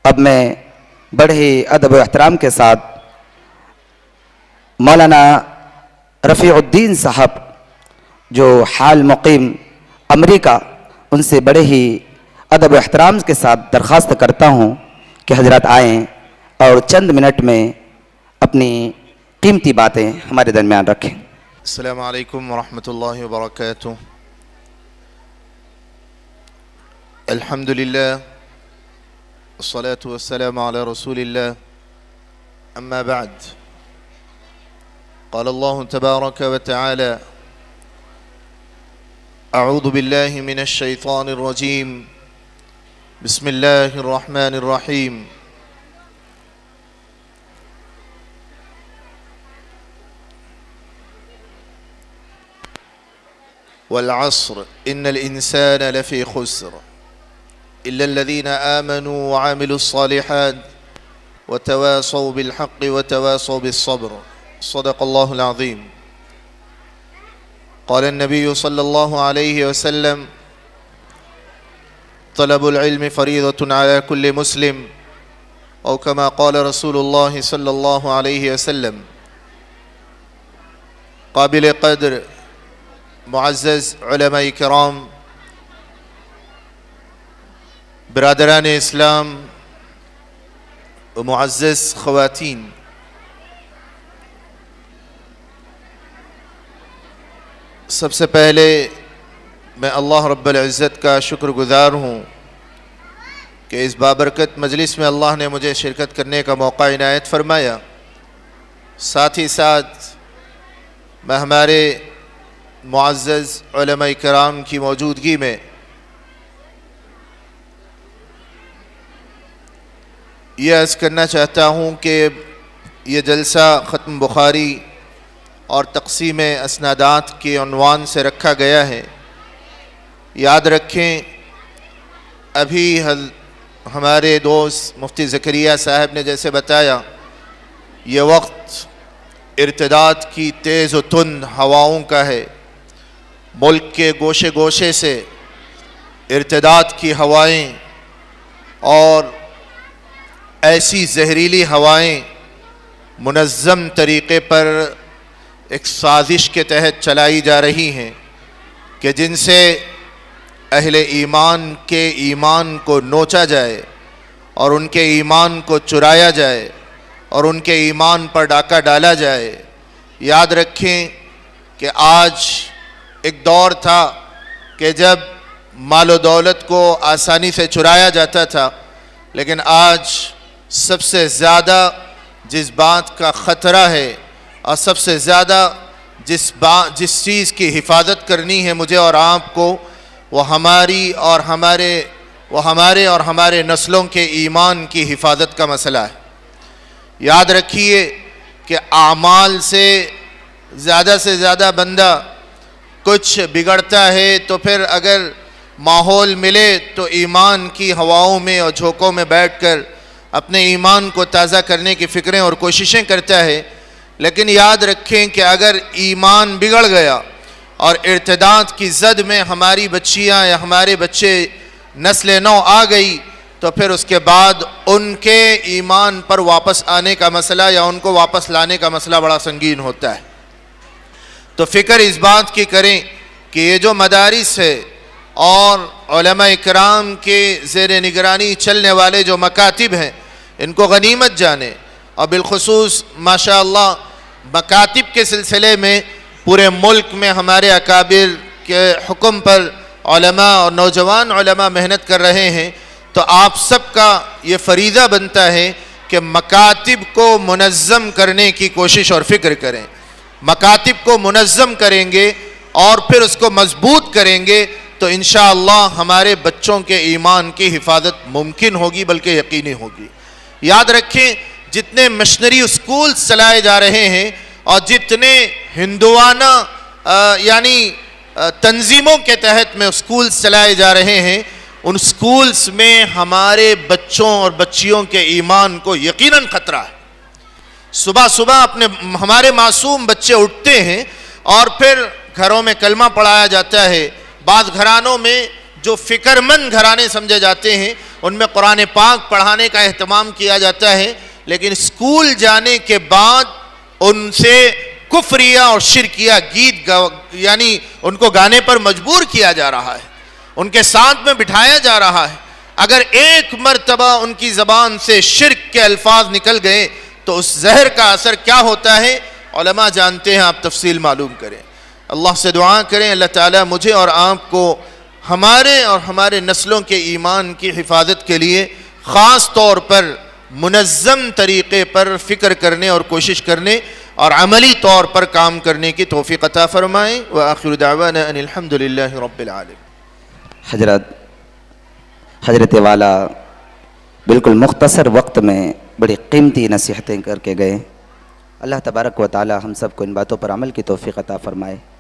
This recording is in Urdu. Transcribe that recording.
اب میں بڑے ہی ادب و احترام کے ساتھ مولانا رفیع الدین صاحب جو حال مقیم امریکہ، ان سے بڑے ہی ادب و احترام کے ساتھ درخواست کرتا ہوں کہ حضرات آئیں اور چند منٹ میں اپنی قیمتی باتیں ہمارے درمیان رکھیں۔ السلام علیکم ورحمۃ اللہ وبرکاتہ۔ الحمد للہ والصلاة والسلام على رسول الله، أما بعد، قال الله تبارك وتعالى: أعوذ بالله من الشيطان الرجيم، بسم الله الرحمن الرحيم، والعصر إن الإنسان لفي خسر إلا الذين آمنوا وعملوا الصالحات وتواصوا بالحق وتواصوا بالصبر، صدق الله العظيم۔ قال النبي صلى الله عليه وسلم: طلب العلم فريضة على كل مسلم، أو كما قال رسول الله صلى الله عليه وسلم۔ قابل قدر معزز علماء کرام، برادران اسلام و معزز خواتین، سب سے پہلے میں اللہ رب العزت کا شکر گزار ہوں کہ اس بابرکت مجلس میں اللہ نے مجھے شرکت کرنے کا موقع عنایت فرمایا۔ ساتھ ہی ساتھ میں ہمارے معزز علماء کرام کی موجودگی میں یہ عرض کرنا چاہتا ہوں کہ یہ جلسہ ختم بخاری اور تقسیم اسنادات کے عنوان سے رکھا گیا ہے۔ یاد رکھیں، ابھی ہمارے دوست مفتی زکریا صاحب نے جیسے بتایا، یہ وقت ارتداد کی تیز و تند ہواؤں کا ہے۔ ملک کے گوشے گوشے سے ارتداد کی ہوائیں اور ایسی زہریلی ہوائیں منظم طریقے پر ایک سازش کے تحت چلائی جا رہی ہیں کہ جن سے اہل ایمان کے ایمان کو نوچا جائے اور ان کے ایمان کو چرایا جائے اور ان کے ایمان پر ڈاکہ ڈالا جائے۔ یاد رکھیں کہ آج ایک دور تھا کہ جب مال و دولت کو آسانی سے چرایا جاتا تھا، لیکن آج سب سے زیادہ جس بات کا خطرہ ہے اور سب سے زیادہ جس چیز کی حفاظت کرنی ہے مجھے اور آپ کو، وہ ہمارے اور ہمارے نسلوں کے ایمان کی حفاظت کا مسئلہ ہے۔ یاد رکھیے کہ اعمال سے زیادہ بندہ کچھ بگڑتا ہے تو پھر اگر ماحول ملے تو ایمان کی ہواؤں میں اور جھونکوں میں بیٹھ کر اپنے ایمان کو تازہ کرنے کی فکریں اور کوششیں کرتا ہے۔ لیکن یاد رکھیں کہ اگر ایمان بگڑ گیا اور ارتداد کی زد میں ہماری بچیاں یا ہمارے بچے نسل نو آ گئی تو پھر اس کے بعد ان کے ایمان پر واپس آنے کا مسئلہ یا ان کو واپس لانے کا مسئلہ بڑا سنگین ہوتا ہے۔ تو فکر اس بات کی کریں کہ یہ جو مدارس ہے اور علماء اکرام کے زیر نگرانی چلنے والے جو مکاتب ہیں، ان کو غنیمت جانیں، اور بالخصوص ماشاءاللہ مکاتب کے سلسلے میں پورے ملک میں ہمارے اکابر کے حکم پر علماء اور نوجوان علماء محنت کر رہے ہیں۔ تو آپ سب کا یہ فریضہ بنتا ہے کہ مکاتب کو منظم کرنے کی کوشش اور فکر کریں۔ مکاتب کو منظم کریں گے اور پھر اس کو مضبوط کریں گے تو انشاءاللہ ہمارے بچوں کے ایمان کی حفاظت ممکن ہوگی، بلکہ یقینی ہوگی۔ یاد رکھیں، جتنے مشنری اسکول چلائے جا رہے ہیں اور جتنے ہندوانہ یعنی تنظیموں کے تحت میں اسکولز چلائے جا رہے ہیں، ان اسکولز میں ہمارے بچوں اور بچیوں کے ایمان کو یقیناً خطرہ ہے۔ صبح ہمارے معصوم بچے اٹھتے ہیں اور پھر گھروں میں کلمہ پڑھایا جاتا ہے۔ بعض گھرانوں میں جو فکر مند گھرانے سمجھے جاتے ہیں ان میں قرآن پاک پڑھانے کا اہتمام کیا جاتا ہے، لیکن اسکول جانے کے بعد ان سے کفریہ اور شرکیہ گیت یعنی ان کو گانے پر مجبور کیا جا رہا ہے، ان کے ساتھ میں بٹھایا جا رہا ہے۔ اگر ایک مرتبہ ان کی زبان سے شرک کے الفاظ نکل گئے تو اس زہر کا اثر کیا ہوتا ہے علماء جانتے ہیں، آپ تفصیل معلوم کریں۔ اللہ سے دعا کریں اللہ تعالیٰ مجھے اور آپ کو ہمارے اور ہمارے نسلوں کے ایمان کی حفاظت کے لیے خاص طور پر منظم طریقے پر فکر کرنے اور کوشش کرنے اور عملی طور پر کام کرنے کی توفیق عطا فرمائیں۔ وآخر دعوانا ان الحمد للہ رب العالمین۔ حضرت والا بالکل مختصر وقت میں بڑی قیمتی نصیحتیں کر کے گئے۔ اللہ تبارک و تعالی ہم سب کو ان باتوں پر عمل کی توفیق عطا فرمائے۔